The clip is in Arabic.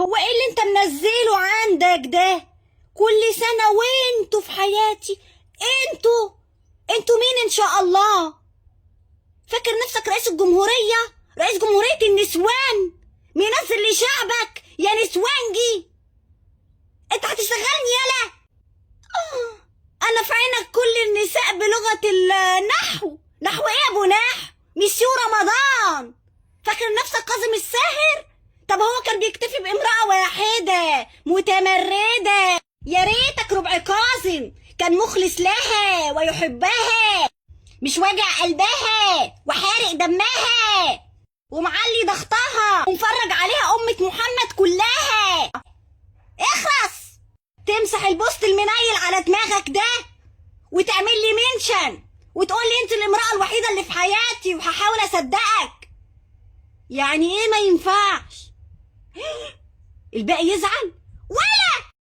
هو ايه اللي انت منزله عندك ده؟ كل سنة وانتوا في حياتي. انتوا مين ان شاء الله؟ فاكر نفسك رئيس الجمهورية؟ رئيس جمهورية النسوان؟ منزل لشعبك يا نسوانجي؟ انت هتشتغلني يالا؟ انا في عينك كل النساء بلغة النحو. نحو ايه يا ابو نحو؟ مسيو رمضان. فاكر نفسك كاظم الساهر؟ طب هو كان بيكتفي بامرأة واحدة متمردة. يا ريتك ربع كاظم، كان مخلص لها ويحبها، مش واجع قلبها وحارق دمها ومعلي ضغطها ومفرج عليها أمة محمد كلها. اخرس. تمسح البوست المنيل على دماغك ده وتعمل لي منشن وتقول لي انت الامرأة الوحيدة اللي في حياتي وهحاول اصدقك. يعني ايه ما ينفعش؟ الباقي يزعل؟